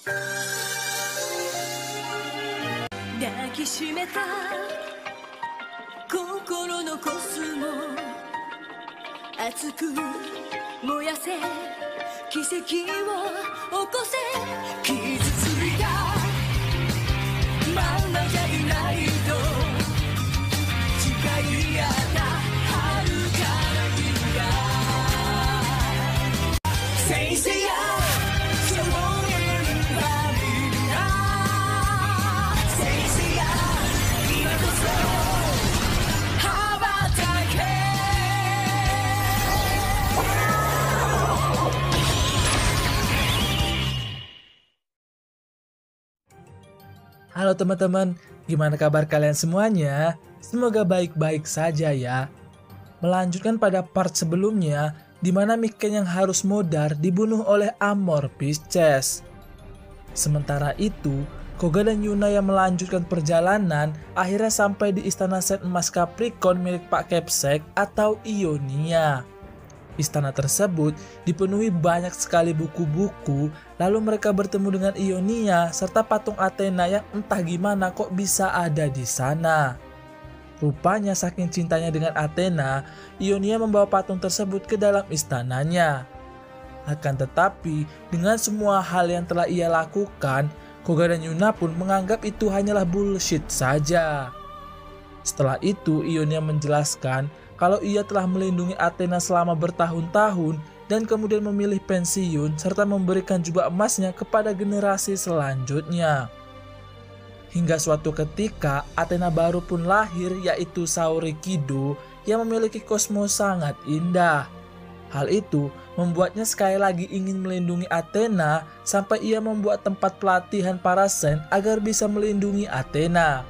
抱きしめた心のコスモ熱く燃やせ奇跡を起こせ傷ついたまんまじゃいないと誓い合った遥かな日が Say say yeah Halo teman-teman, gimana kabar kalian semuanya? Semoga baik-baik saja ya. Melanjutkan pada part sebelumnya, di mana Miken yang harus modar dibunuh oleh Amor Pisces. Sementara itu, Koga dan Yuna yang melanjutkan perjalanan akhirnya sampai di istana set emas Capricorn milik Pak Kepsek atau Ionia. Istana tersebut dipenuhi banyak sekali buku-buku, lalu mereka bertemu dengan Ionia serta patung Athena yang entah gimana kok bisa ada di sana. Rupanya saking cintanya dengan Athena, Ionia membawa patung tersebut ke dalam istananya. Akan tetapi, dengan semua hal yang telah ia lakukan, Koga dan Yuna pun menganggap itu hanyalah bullshit saja. Setelah itu, Ionia menjelaskan kalau ia telah melindungi Athena selama bertahun-tahun dan kemudian memilih pensiun serta memberikan jubah emasnya kepada generasi selanjutnya. Hingga suatu ketika Athena baru pun lahir, yaitu Saurikido yang memiliki kosmos sangat indah. Hal itu membuatnya sekali lagi ingin melindungi Athena sampai ia membuat tempat pelatihan para Sen agar bisa melindungi Athena.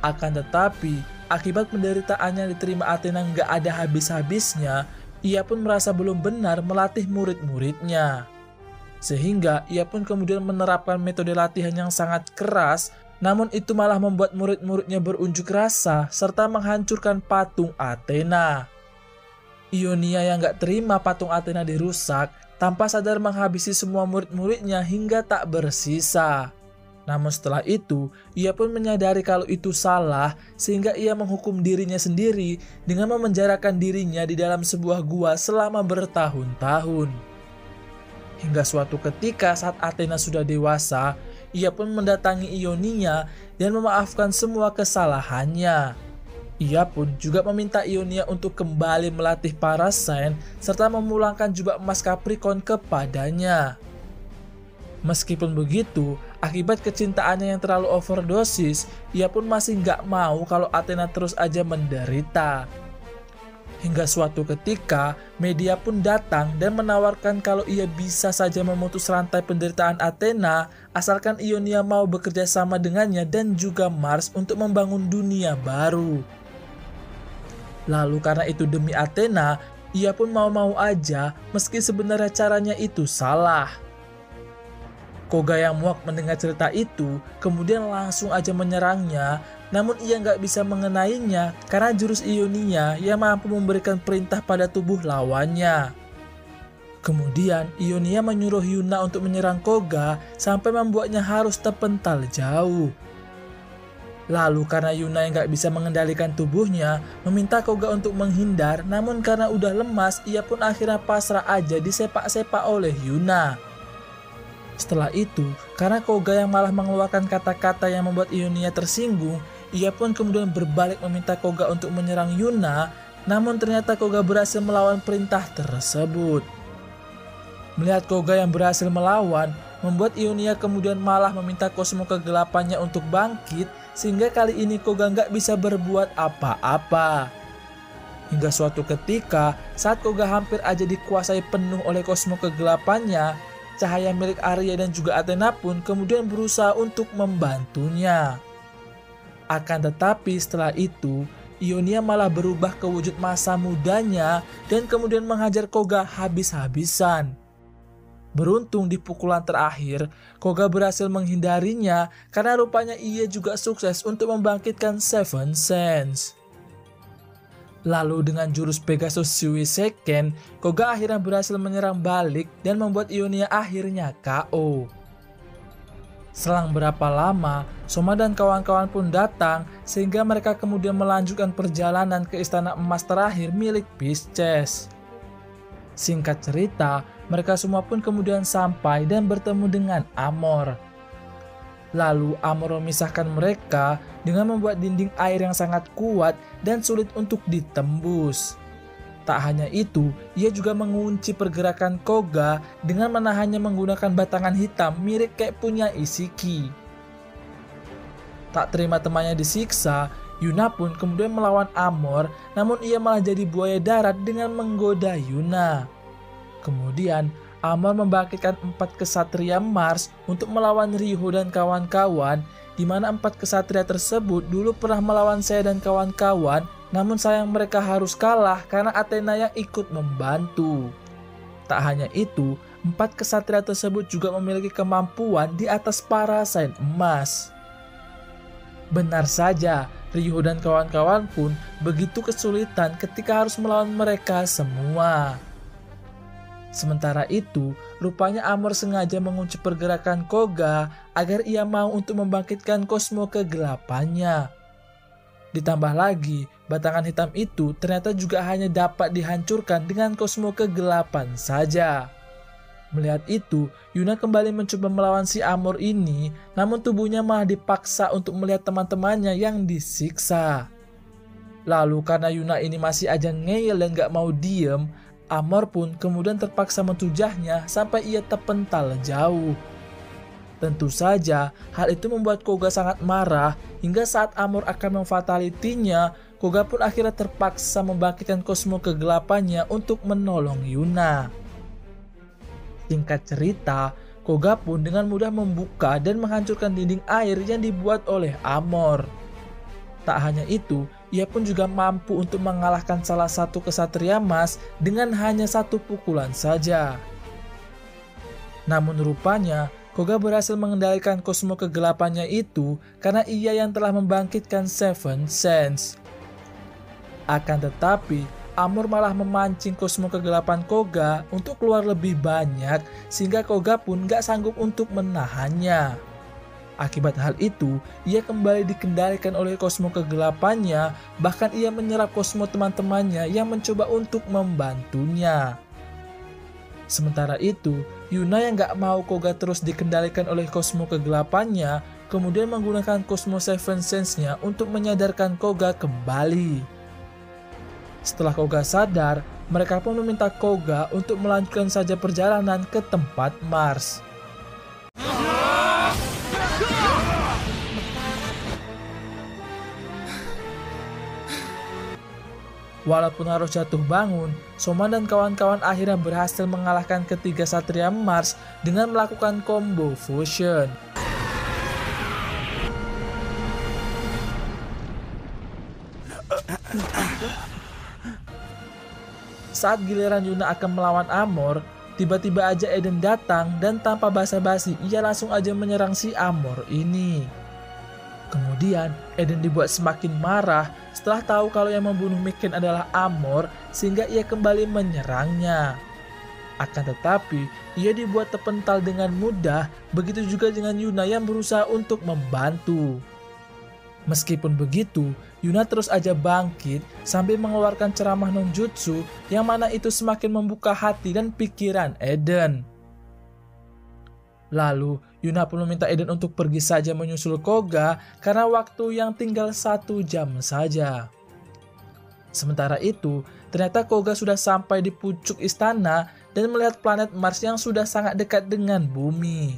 Akan tetapi, akibat penderitaannya diterima Athena nggak ada habis-habisnya, ia pun merasa belum benar melatih murid-muridnya. Sehingga ia pun kemudian menerapkan metode latihan yang sangat keras, namun itu malah membuat murid-muridnya berunjuk rasa serta menghancurkan patung Athena. Ionia yang nggak terima patung Athena dirusak, tanpa sadar menghabisi semua murid-muridnya hingga tak bersisa. Namun setelah itu, ia pun menyadari kalau itu salah sehingga ia menghukum dirinya sendiri dengan memenjarakan dirinya di dalam sebuah gua selama bertahun-tahun. Hingga suatu ketika saat Athena sudah dewasa, ia pun mendatangi Ionia dan memaafkan semua kesalahannya. Ia pun juga meminta Ionia untuk kembali melatih para Sen serta memulangkan jubah emas Capricorn kepadanya. Meskipun begitu, akibat kecintaannya yang terlalu overdosis, ia pun masih nggak mau kalau Athena terus aja menderita. Hingga suatu ketika, media pun datang dan menawarkan kalau ia bisa saja memutus rantai penderitaan Athena, asalkan Ionia mau bekerja sama dengannya dan juga Mars untuk membangun dunia baru. Lalu karena itu demi Athena, ia pun mau-mau aja meski sebenarnya caranya itu salah. Koga yang muak mendengar cerita itu, kemudian langsung aja menyerangnya, namun ia nggak bisa mengenainya karena jurus Ionia yang mampu memberikan perintah pada tubuh lawannya. Kemudian Ionia menyuruh Yuna untuk menyerang Koga sampai membuatnya harus terpental jauh. Lalu karena Yuna yang nggak bisa mengendalikan tubuhnya, meminta Koga untuk menghindar, namun karena udah lemas, ia pun akhirnya pasrah aja disepak-sepak oleh Yuna. Setelah itu, karena Koga yang malah mengeluarkan kata-kata yang membuat Ionia tersinggung, ia pun kemudian berbalik meminta Koga untuk menyerang Yuna, namun ternyata Koga berhasil melawan perintah tersebut. Melihat Koga yang berhasil melawan, membuat Ionia kemudian malah meminta kosmo kegelapannya untuk bangkit, sehingga kali ini Koga nggak bisa berbuat apa-apa. Hingga suatu ketika, saat Koga hampir aja dikuasai penuh oleh kosmo kegelapannya, cahaya milik Arya dan juga Athena pun kemudian berusaha untuk membantunya. Akan tetapi setelah itu, Ionia malah berubah ke wujud masa mudanya dan kemudian menghajar Koga habis-habisan. Beruntung di pukulan terakhir, Koga berhasil menghindarinya karena rupanya ia juga sukses untuk membangkitkan Seven Sense. Lalu dengan jurus Pegasus Shui Seiken, Koga akhirnya berhasil menyerang balik dan membuat Ionia akhirnya KO. Selang berapa lama, Soma dan kawan-kawan pun datang sehingga mereka kemudian melanjutkan perjalanan ke istana emas terakhir milik Pisces. Singkat cerita, mereka semua pun kemudian sampai dan bertemu dengan Amor. Lalu Amor memisahkan mereka dengan membuat dinding air yang sangat kuat dan sulit untuk ditembus. Tak hanya itu, ia juga mengunci pergerakan Koga dengan menahannya menggunakan batangan hitam mirip kayak punya Isiki. Tak terima temannya disiksa, Yuna pun kemudian melawan Amor, namun ia malah jadi buaya darat dengan menggoda Yuna. Kemudian, Amor membangkitkan 4 kesatria Mars untuk melawan Ryuho dan kawan-kawan, di mana 4 kesatria tersebut dulu pernah melawan saya dan kawan-kawan, namun sayang mereka harus kalah karena Athena yang ikut membantu. Tak hanya itu, 4 kesatria tersebut juga memiliki kemampuan di atas para Saint emas. Benar saja, Ryuho dan kawan-kawan pun begitu kesulitan ketika harus melawan mereka semua. Sementara itu, rupanya Amor sengaja mengunci pergerakan Koga agar ia mau untuk membangkitkan kosmo kegelapannya. Ditambah lagi, batangan hitam itu ternyata juga hanya dapat dihancurkan dengan kosmo kegelapan saja. Melihat itu, Yuna kembali mencoba melawan si Amor ini, namun tubuhnya malah dipaksa untuk melihat teman-temannya yang disiksa. Lalu karena Yuna ini masih aja ngeyel dan gak mau diem, Amor pun kemudian terpaksa mentujahnya sampai ia terpental jauh. Tentu saja, hal itu membuat Koga sangat marah hingga saat Amor akan memfatalitinya, Koga pun akhirnya terpaksa membangkitkan kosmo kegelapannya untuk menolong Yuna. Singkat cerita, Koga pun dengan mudah membuka dan menghancurkan dinding air yang dibuat oleh Amor. Tak hanya itu, ia pun juga mampu untuk mengalahkan salah satu kesatria emas dengan hanya 1 pukulan saja. Namun rupanya, Koga berhasil mengendalikan kosmo kegelapannya itu karena ia yang telah membangkitkan Seven Sense. Akan tetapi, Amor malah memancing kosmo kegelapan Koga untuk keluar lebih banyak sehingga Koga pun gak sanggup untuk menahannya. Akibat hal itu, ia kembali dikendalikan oleh kosmo kegelapannya, bahkan ia menyerap kosmo teman-temannya yang mencoba untuk membantunya. Sementara itu, Yuna yang gak mau Koga terus dikendalikan oleh kosmo kegelapannya, kemudian menggunakan kosmo Seven Sense-nya untuk menyadarkan Koga kembali. Setelah Koga sadar, mereka pun meminta Koga untuk melanjutkan saja perjalanan ke tempat Mars. Walaupun harus jatuh bangun, Soma dan kawan-kawan akhirnya berhasil mengalahkan ketiga satria Mars dengan melakukan combo fusion. Saat giliran Yuna akan melawan Amor, tiba-tiba aja Eden datang dan tanpa basa-basi ia langsung aja menyerang si Amor ini. Kemudian Eden dibuat semakin marah setelah tahu kalau yang membunuh Miken adalah Amor sehingga ia kembali menyerangnya. Akan tetapi ia dibuat terpental dengan mudah, begitu juga dengan Yuna yang berusaha untuk membantu. Meskipun begitu, Yuna terus aja bangkit sambil mengeluarkan ceramah non-jutsu yang mana itu semakin membuka hati dan pikiran Eden. Lalu Yuna pun meminta Eden untuk pergi saja menyusul Koga karena waktu yang tinggal 1 jam saja. Sementara itu, ternyata Koga sudah sampai di pucuk istana dan melihat planet Mars yang sudah sangat dekat dengan bumi.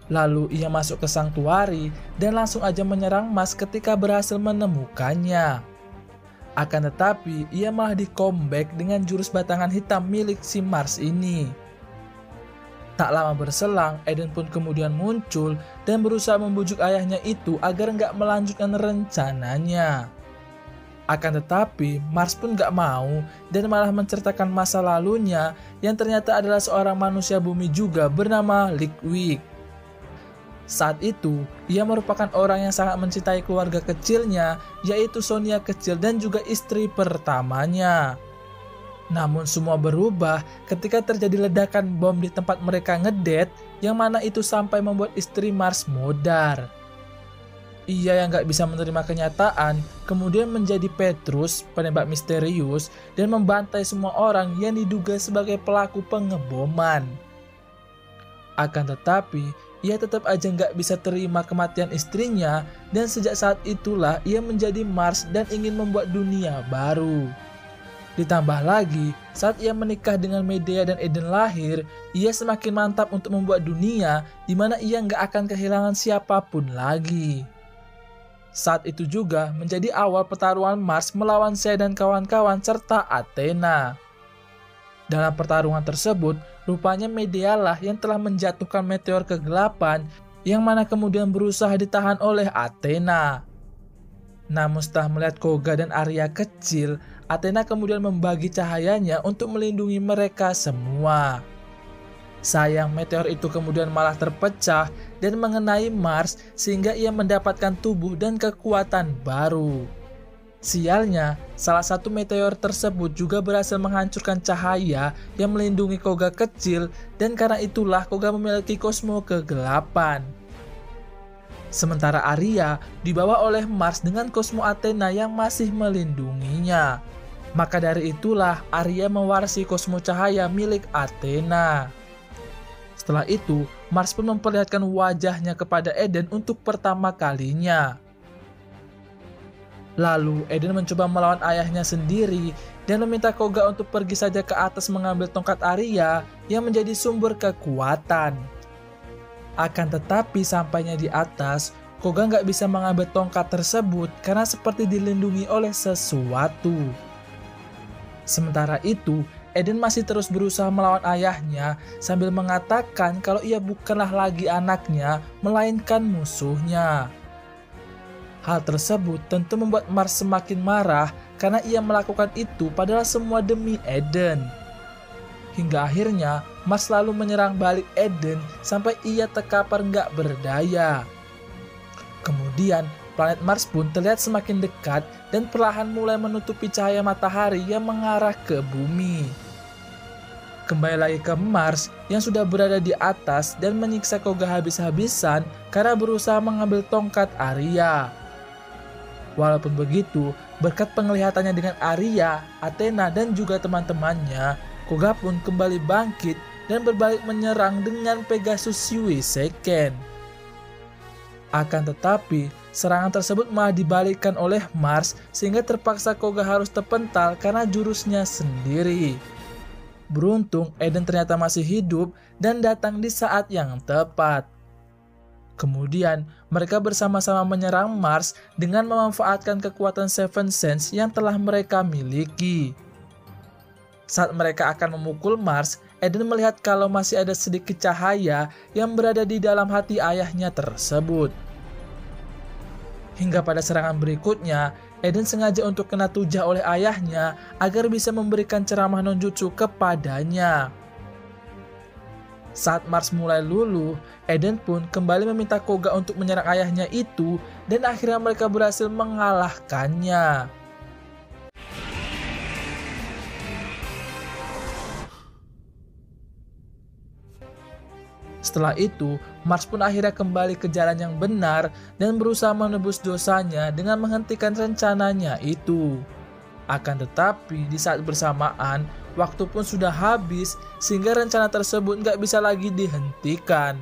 Lalu ia masuk ke Sanctuary dan langsung aja menyerang Mars ketika berhasil menemukannya. Akan tetapi ia malah di comeback dengan jurus batangan hitam milik si Mars ini. Tak lama berselang, Eden pun kemudian muncul dan berusaha membujuk ayahnya itu agar nggak melanjutkan rencananya. Akan tetapi, Mars pun nggak mau dan malah menceritakan masa lalunya yang ternyata adalah seorang manusia bumi juga bernama Litwick. Saat itu, ia merupakan orang yang sangat mencintai keluarga kecilnya, yaitu Sonia kecil dan juga istri pertamanya. Namun semua berubah ketika terjadi ledakan bom di tempat mereka ngedate yang mana itu sampai membuat istri Mars modar. Ia yang gak bisa menerima kenyataan kemudian menjadi Petrus, penembak misterius, dan membantai semua orang yang diduga sebagai pelaku pengeboman. Akan tetapi, ia tetap aja gak bisa terima kematian istrinya, dan sejak saat itulah ia menjadi Mars dan ingin membuat dunia baru. Ditambah lagi, saat ia menikah dengan Medea dan Eden lahir, ia semakin mantap untuk membuat dunia di mana ia gak akan kehilangan siapapun lagi. Saat itu juga menjadi awal pertaruhan Mars melawan Zeus dan kawan-kawan serta Athena. Dalam pertarungan tersebut, rupanya Medea lah yang telah menjatuhkan meteor kegelapan yang mana kemudian berusaha ditahan oleh Athena. Namun setelah melihat Koga dan Arya kecil, Athena kemudian membagi cahayanya untuk melindungi mereka semua. Sayang, meteor itu kemudian malah terpecah dan mengenai Mars sehingga ia mendapatkan tubuh dan kekuatan baru. Sialnya, salah satu meteor tersebut juga berhasil menghancurkan cahaya yang melindungi Koga kecil, dan karena itulah Koga memiliki kosmo kegelapan. Sementara Arya dibawa oleh Mars dengan kosmo Athena yang masih melindunginya. Maka dari itulah Arya mewarisi kosmo cahaya milik Athena. Setelah itu, Mars pun memperlihatkan wajahnya kepada Eden untuk pertama kalinya. Lalu Eden mencoba melawan ayahnya sendiri dan meminta Koga untuk pergi saja ke atas mengambil tongkat Arya yang menjadi sumber kekuatan. Akan tetapi sampainya di atas, Koga nggak bisa mengambil tongkat tersebut karena seperti dilindungi oleh sesuatu. Sementara itu, Eden masih terus berusaha melawan ayahnya sambil mengatakan kalau ia bukanlah lagi anaknya, melainkan musuhnya. Hal tersebut tentu membuat Mars semakin marah karena ia melakukan itu padahal semua demi Eden. Hingga akhirnya Mars lalu menyerang balik Eden sampai ia terkapar nggak berdaya. Kemudian planet Mars pun terlihat semakin dekat dan perlahan mulai menutupi cahaya matahari yang mengarah ke bumi. Kembali lagi ke Mars yang sudah berada di atas dan menyiksa Koga habis-habisan karena berusaha mengambil tongkat Arya. Walaupun begitu, berkat penglihatannya dengan Arya, Athena dan juga teman-temannya, Koga pun kembali bangkit dan berbalik menyerang dengan Pegasus Yui II. Akan tetapi, serangan tersebut malah dibalikkan oleh Mars sehingga terpaksa Koga harus terpental karena jurusnya sendiri. Beruntung Eden ternyata masih hidup dan datang di saat yang tepat. Kemudian mereka bersama-sama menyerang Mars dengan memanfaatkan kekuatan Seven Sense yang telah mereka miliki. Saat mereka akan memukul Mars, Eden melihat kalau masih ada sedikit cahaya yang berada di dalam hati ayahnya tersebut. Hingga pada serangan berikutnya, Eden sengaja untuk kena tujah oleh ayahnya agar bisa memberikan ceramah non-jutsu kepadanya. Saat Mars mulai luluh, Eden pun kembali meminta Koga untuk menyerang ayahnya itu dan akhirnya mereka berhasil mengalahkannya. Setelah itu, Mars pun akhirnya kembali ke jalan yang benar dan berusaha menebus dosanya dengan menghentikan rencananya itu. Akan tetapi, di saat bersamaan, waktu pun sudah habis sehingga rencana tersebut nggak bisa lagi dihentikan.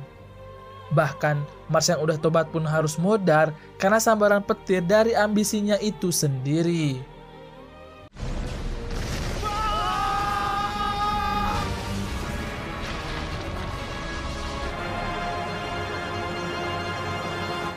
Bahkan, Mars yang udah tobat pun harus modar karena sambaran petir dari ambisinya itu sendiri.